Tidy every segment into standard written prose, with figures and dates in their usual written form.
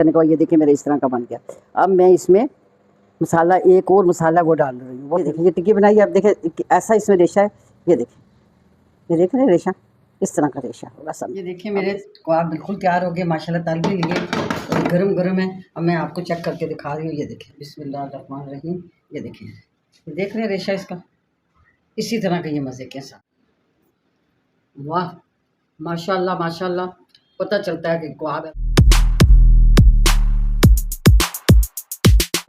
करने के बाद ये देखिए मेरा इस तरह का बन गया। अब मैं इसमें मसाला, एक और मसाला वो डाल रही हूँ। वो देखिए ये टिक्की बनाई है, आप देखें ऐसा इसमें रेशा है। ये देखिए, ये देख रहे हैं रेशा, इस तरह का रेशा होगा सब। ये देखिए मेरे कबाब बिल्कुल तैयार हो गए माशाल्लाह, तल भी लिए और गरम गरम है। अब मैं आपको चेक करके दिखा रही हूँ। ये देखिए बिस्मिल्लाहिर्रहमानिर्रहीम, ये देखिए, ये देख रहे हैं रेशा इसका, इसी तरह का ये मज़े के साथ। वाह माशाल्लाह माशाल्लाह, पता चलता है कि कबाब है।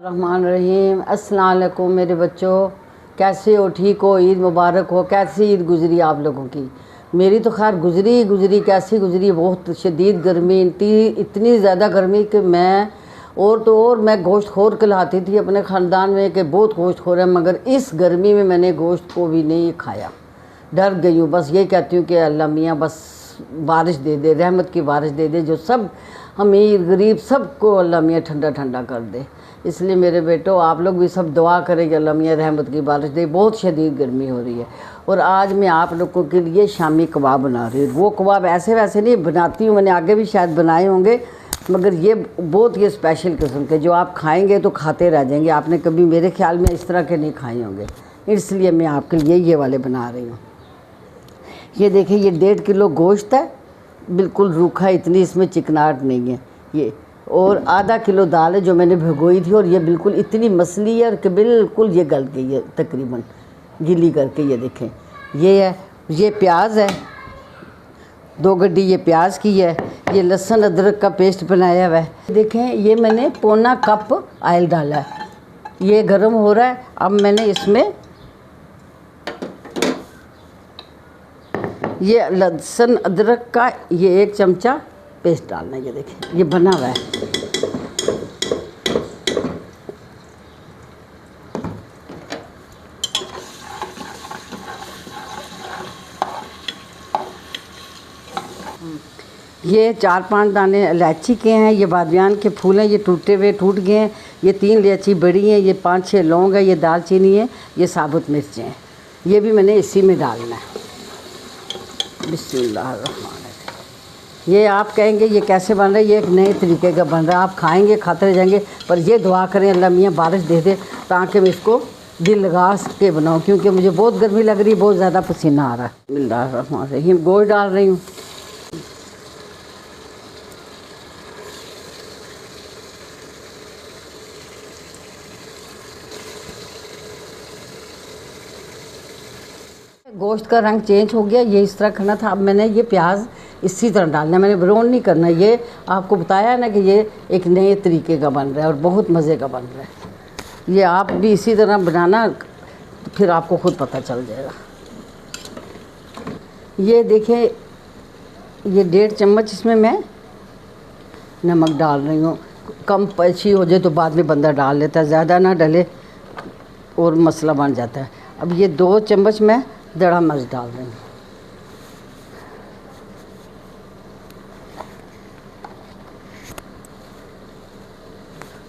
रहमान रहीम, अस्सलाम वालेकुम मेरे बच्चों, कैसे हो? ठीक हो? ईद मुबारक हो। कैसी ईद गुज़री आप लोगों की? मेरी तो खैर गुज़री कैसी गुज़री, बहुत शदीद गर्मी, इतनी ज़्यादा गर्मी कि मैं गोश्त खोर कहलाती थी अपने ख़ानदान में कि बहुत गोश्त खोर है, मगर इस गर्मी में मैंने गोश्त को भी नहीं खाया। डर गई हूँ। बस ये कहती हूँ कि अल्लाह मियाँ बस बारिश दे दे, रहमत की बारिश दे दे, जो सब अमीर गरीब सबको अल्लाह मियाँ ठंडा ठंडा कर दे। इसलिए मेरे बेटो आप लोग भी सब दुआ करें कि अल्लाह मियाँ रहमत की बारिश दे। बहुत शदीद गर्मी हो रही है। और आज मैं आप लोगों के लिए शामी कबाब बना रही हूँ। वो कबाब ऐसे वैसे नहीं बनाती हूँ, मैंने आगे भी शायद बनाए होंगे, मगर ये बहुत ही स्पेशल किस्म के, जो आप खाएंगे तो खाते रह जाएंगे। आपने कभी मेरे ख्याल में इस तरह के नहीं खाए होंगे, इसलिए मैं आपके लिए ये वाले बना रही हूँ। ये देखिए, ये 1.5 किलो गोश्त है, बिल्कुल रूखा, इतनी इसमें चिकनाहट नहीं है ये। और आधा किलो दाल है जो मैंने भिगोई थी, और ये बिल्कुल इतनी मसली है कि बिल्कुल ये गल गई है तकरीबन गीली करके। ये देखें, ये है, ये प्याज है, 2 गड्डी ये प्याज की है। ये लहसुन अदरक का पेस्ट बनाया हुआ है। देखें, ये मैंने पौना कप ऑयल डाला है, ये गर्म हो रहा है। अब मैंने इसमें ये लहसुन अदरक का ये 1 चमचा पेस्ट डालना है। ये देखिए, ये बना हुआ है। ये 4-5 दाने इलायची के हैं, ये बादियान के फूल हैं, ये टूटे हुए टूट गए हैं। ये 3 इलायची बड़ी हैं, ये 5-6 लौंग है, ये दालचीनी है, ये साबुत मिर्चें हैं। ये भी मैंने इसी में डालना है। बिस्मिल्लाहिर्रहमानिर्रहीम। ये आप कहेंगे ये कैसे बन रहा है, ये एक नए तरीके का बन रहा है। आप खाएंगे खाते रह जाएंगे, पर ये दुआ करें अल्लाह मियाँ बारिश दे दे ताकि मैं इसको दिल लगा के बनाऊँ, क्योंकि मुझे बहुत गर्मी लग रही है, बहुत ज़्यादा पसीना आ रहा है। बिस्मिल्लाहिर्रहमानिर्रहीम। गोश्त डाल रही हूँ। गोश्त का रंग चेंज हो गया, ये इस तरह करना था। अब मैंने ये प्याज इसी तरह डालना है, मैंने ब्राउन नहीं करना। ये आपको बताया ना कि ये एक नए तरीके का बन रहा है और बहुत मज़े का बन रहा है। ये आप भी इसी तरह बनाना, तो फिर आपको खुद पता चल जाएगा। ये देखिए, ये 1.5 चम्मच इसमें मैं नमक डाल रही हूँ। कम पची हो जाए तो बाद में बंदा डाल लेता है, ज़्यादा ना डले और मसला बन जाता है। अब ये 2 चम्मच मैं दड़ा मिर्च डाल रही हूँ।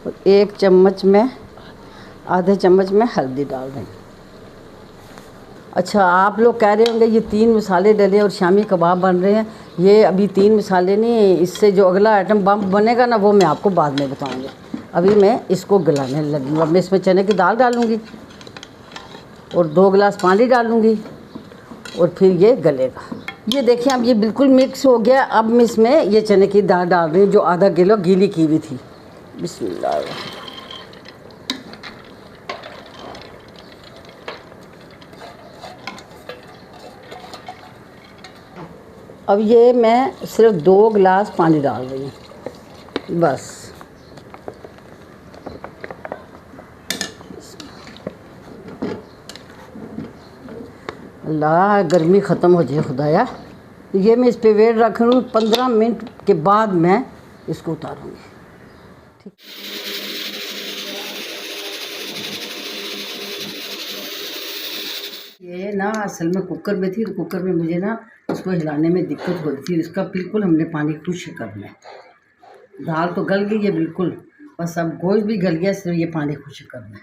और 1 चम्मच में आधे चम्मच में हल्दी डाल रही हूँ। अच्छा, आप लोग कह रहे होंगे ये 3 मसाले डले और शामी कबाब बन रहे हैं। ये अभी 3 मसाले नहीं, इससे जो अगला आइटम बम बनेगा ना, वो मैं आपको बाद में बताऊँगी। अभी मैं इसको गलाने लगी हूँ। अब मैं इसमें चने की दाल डालूँगी और 2 गिलास पानी डालूँगी और फिर ये गलेगा। ये देखिए, अब ये बिल्कुल मिक्स हो गया। अब मैं इसमें ये चने की दाल डाल रही हूँ जो आधा किलो गीली की हुई थी। बिस्मिल्लाह। अब ये मैं सिर्फ 2 गिलास पानी डाल रही हूँ बस। अल्लाह गर्मी ख़त्म हो जाए खुदाया। ये मैं इस पे वेट रख रही हूँ, 15 मिनट के बाद मैं इसको उतारूँगी। ठीक, ये ना असल में कुकर में थी, तो कुकर में मुझे ना उसको हिलाने में दिक्कत हो रही थी। इसका बिल्कुल हमने पानी खुश्क करना है। दाल तो गल गई है बिल्कुल, बस अब गोश्त भी गल गया, सिर्फ ये पानी खुश्क करना है।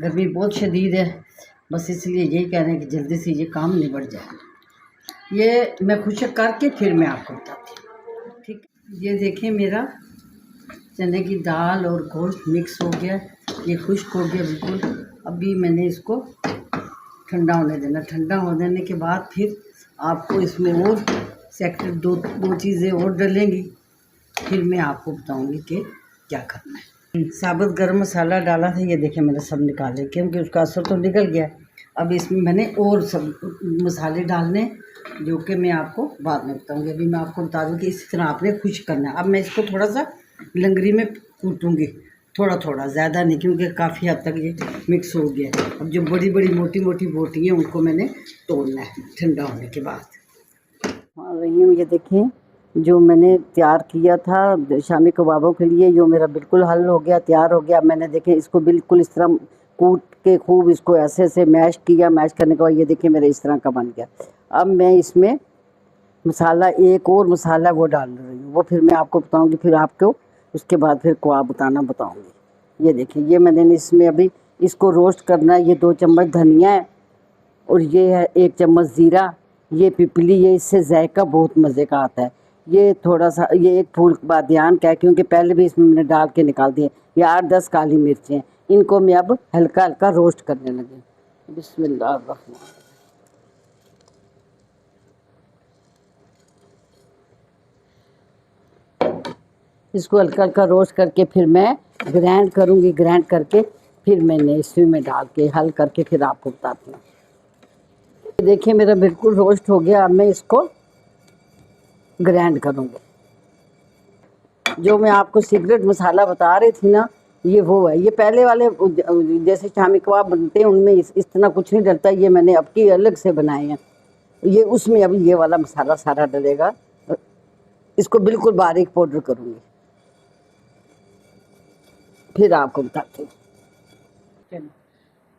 गर्मी बहुत शदीद है, बस इसलिए यही कह रहे हैं कि जल्दी से ये काम निबट जाए। ये मैं खुश्क करके फिर मैं आपको बताती हूँ। ठीक, ये देखें मेरा चने की दाल और गोश्त मिक्स हो गया, ये खुश्क हो गया बिल्कुल। अभी मैंने इसको ठंडा होने देना। ठंडा हो जाने के बाद फिर आपको इसमें और सेक्टर दो चीज़ें और डलेंगी, फिर मैं आपको बताऊंगी कि क्या करना है। साबुत गरम मसाला डाला था, ये देखें मैंने सब निकाले क्योंकि उसका असर तो निकल गया। अब इसमें मैंने और सब मसाले डालने जो कि मैं आपको बाद में बताऊंगी। अभी मैं आपको बता दूं कि इसी तरह आपने खुश्क करना है। अब मैं इसको थोड़ा सा लंगरी में कूटूँगी, थोड़ा थोड़ा, ज़्यादा नहीं, क्योंकि काफ़ी हद तक ये मिक्स हो गया। अब जो बड़ी बड़ी मोटी मोटी बोटी हैं उनको मैंने तोड़ना है ठंडा होने के बाद। हाँ रहीम, ये देखें जो मैंने तैयार किया था शामी कबाबों के लिए, जो मेरा बिल्कुल हल हो गया, तैयार हो गया। मैंने देखें इसको बिल्कुल इस तरह कूट के खूब इसको ऐसे ऐसे मैश किया। मैश करने के बाद ये देखें मेरे इस तरह का बन गया। अब मैं इसमें मसाला, एक और मसाला वो डाल रही हूँ, वो फिर मैं आपको बताऊँगी, फिर आपको उसके बाद फिर कबाब बताऊँगी। ये देखिए, ये मैंने इसमें अभी इसको रोस्ट करना है। ये 2 चम्मच धनिया है और ये है 1 चम्मच ज़ीरा, ये पिपली, ये इससे जायका बहुत मज़े का आता है। ये थोड़ा सा, ये 1 फूल बादियान का है क्योंकि पहले भी इसमें मैंने डाल के निकाल दिए। ये 8-10 काली मिर्चें, इनको मैं अब हल्का हल्का रोस्ट करने लगी। बिस्मिल्लाह। इसको हल्का हल्का रोस्ट करके फिर मैं ग्राइंड करूँगी। ग्राइंड करके फिर मैंने इसमें डाल के हल करके फिर आपको बताती हूँ। देखिए मेरा बिल्कुल रोस्ट हो गया। अब मैं इसको ग्राइंड करूँगी। जो मैं आपको सीक्रेट मसाला बता रही थी ना, ये वो है। ये पहले वाले जैसे शामी कबाब बनते हैं उनमें इस तरह कुछ नहीं डलता। ये मैंने अब की अलग से बनाए हैं। ये उसमें अभी ये वाला मसाला सारा डलेगा। इसको बिल्कुल बारीक पाउडर करूँगी, फिर आपको बताती हूँ।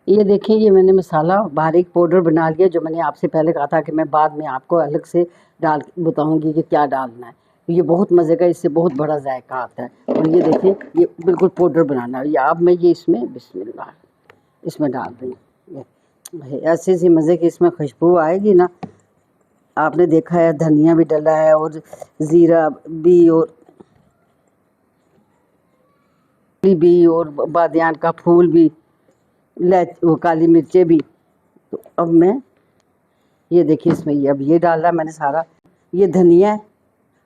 ये देखिए, ये मैंने मसाला बारीक पाउडर बना लिया, जो मैंने आपसे पहले कहा था कि मैं बाद में आपको अलग से डाल बताऊंगी कि क्या डालना है। ये बहुत मज़े का, इससे बहुत बड़ा जायका आता है। और ये देखिए, ये बिल्कुल पाउडर बनाना है। ये अब मैं ये इसमें बिस्मिल्लाह इसमें डाल रही हूँ। ये ऐसी ऐसी मज़े की इसमें खुशबू आएगी ना। आपने देखा है धनिया भी डला है और ज़ीरा भी और बादियान का फूल भी, वो काली मिर्चें भी। तो अब मैं ये देखिए इसमें अब ये डाला मैंने सारा। ये धनिया है,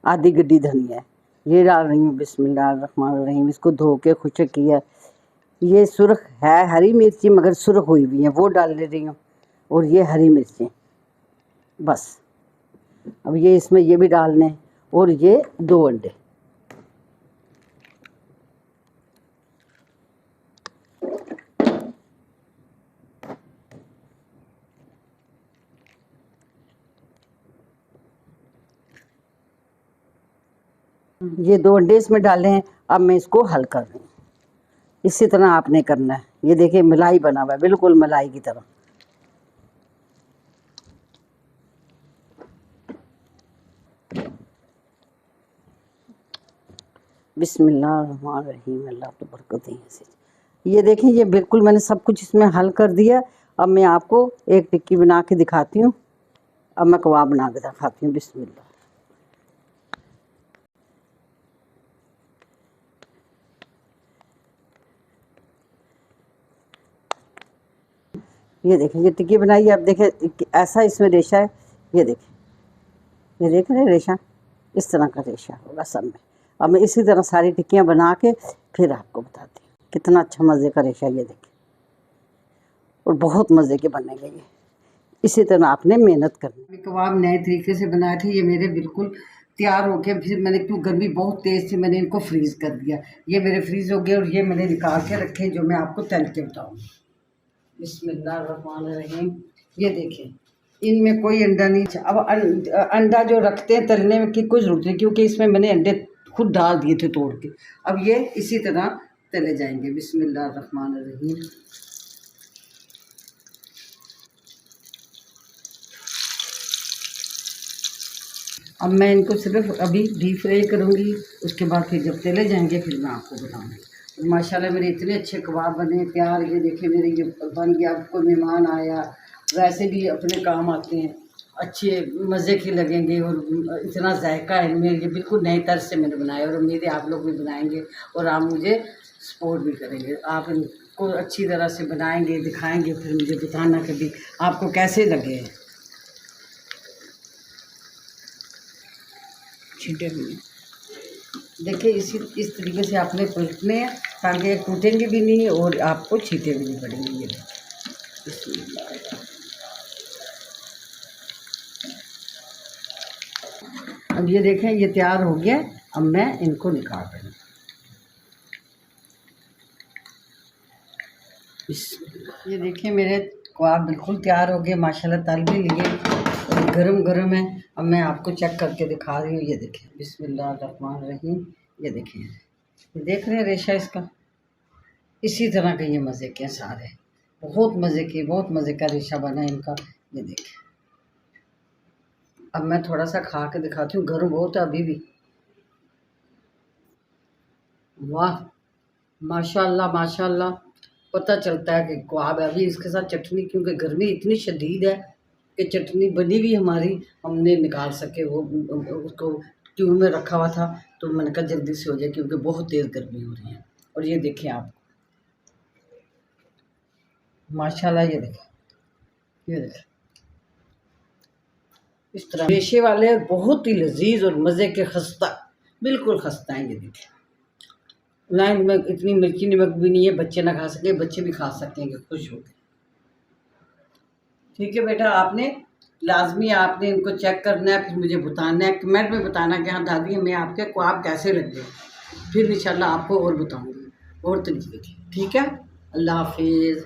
आधी गड्डी धनिया है, ये डाल रही हूँ। बिस्मिल्लाहिर्रहमानिर्रहीम। इसको धो के खुशक किया। ये सुर्ख है हरी मिर्ची, मगर सुर्ख हुई हुई है, वो डाल ले रही हूँ। और ये हरी मिर्चें, बस। अब ये इसमें ये भी डालने, और ये 2 अंडे। ये 2 अंडे इसमें डाले हैं। अब मैं इसको हल कर रही हूँ। इसी तरह आपने करना है। ये देखिए मलाई बना हुआ है, बिल्कुल मलाई की तरह। बिस्मिल्लाहिर्रहमानिर्रहीम। अल्लाह तो बरकत ही। ये देखिए, ये बिल्कुल मैंने सब कुछ इसमें हल कर दिया। अब मैं आपको एक टिक्की बना के दिखाती हूँ। अब मैं कबाब बना के दिखाती हूँ। बिस्मिल्लाह। ये देखिए, ये टिक्की बनाई है। अब देखिए ऐसा इसमें रेशा है। ये देखिए, ये देख रहे हैं रेशा, इस तरह का रेशा होगा सब में। अब मैं इसी तरह सारी टिक्कियाँ बना के फिर आपको बताती हूँ। कितना अच्छा मज़े का रेशा, ये देखिए, और बहुत मज़े के बनेंगे ये। इसी तरह आपने मेहनत करनी। कबाब नए तरीके से बनाए थे, ये मेरे बिल्कुल तैयार हो गए। फिर मैंने, क्यों गर्मी बहुत तेज़ थी, मैंने इनको फ्रीज़ कर दिया। ये मेरे फ्रीज़ हो गए और ये मैंने निकाल के रखे, जो मैं आपको तल के बताऊँगी। बिस्मिल्लाहिर्रहमानिर्रहीम। ये देखें, इनमें कोई अंडा नहीं। अब अंडा जो रखते हैं तलने की कोई ज़रूरत नहीं, क्योंकि इसमें मैंने अंडे खुद डाल दिए थे तोड़ के। अब ये इसी तरह तले जाएंगे। बिस्मिल्लाहिर्रहमानिर्रहीम। अब मैं इनको सिर्फ अभी डीप फ्राई करूँगी, उसके बाद फिर जब तले जाएंगे फिर मैं आपको बताऊँगी। माशाल्लाह मेरे इतने अच्छे कबाब बने तैयार। ये देखिए मेरे ये बन गया। कोई मेहमान आया, वैसे भी अपने काम आते हैं। अच्छे मज़े के लगेंगे और इतना जायका है इनमें, ये बिल्कुल नए तर्ज से मैंने बनाए और उम्मीद है आप लोग भी बनाएंगे और आप मुझे सपोर्ट भी करेंगे। आप इनको अच्छी तरह से बनाएंगे, दिखाएंगे, फिर मुझे बताना कभी आपको कैसे लगे। छींटे भी देखिए इस तरीके से आपने पलटने हैं ताकि ये टूटेंगे भी नहीं और आपको छींटे भी नहीं पड़ेंगे। ये अब ये देखें ये तैयार हो गया। अब मैं इनको निकाल रही हूँ। ये देखिए मेरे कबाब बिल्कुल तैयार हो गए माशाल्लाह, तल भी लिए और गरम गरम है। अब मैं आपको चेक करके दिखा रही हूँ। ये देखिए बिस्मिल्लाहिर्रहमानिर्रहीम। ये देखिए, ये देख रहे हैं रेशा इसका, इसी तरह के ये मज़े के सारे, बहुत मज़े के, बहुत मज़े का रेशा बना है इनका। ये देखिए अब मैं थोड़ा सा खा के दिखाती हूँ, गर्म बहुत है अभी भी। वाह माशाल्लाह माशाल्लाह, पता चलता है कि कबाब है। अभी इसके साथ चटनी, क्योंकि गर्मी इतनी शदीद है कि चटनी बनी भी हमारी हमने निकाल सके, वो उसको ट्यूब में रखा हुआ था तो मैंने कहा जल्दी से हो जाए क्योंकि बहुत तेज़ गर्मी हो रही है। और ये देखें आप माशाल्लाह, ये देखें, ये देखें इस तरह रेशे वाले बहुत ही लजीज और मज़े के, खस्ता, बिल्कुल खस्ता हैं। ये देखें लाइन में इतनी मिर्ची नमक भी नहीं है, बच्चे ना खा सके, बच्चे भी खा सकते हैं खुश होकर। ठीक है बेटा, आपने लाजमी आपने इनको चेक करना है, फिर मुझे बताना है, कमेंट में बताना कि हाँ दादी हमें आपके कबाब कैसे लगे। फिर इंशाल्लाह आपको और बताऊँगी और तरीके की। ठीक है, अल्लाह हाफिज़।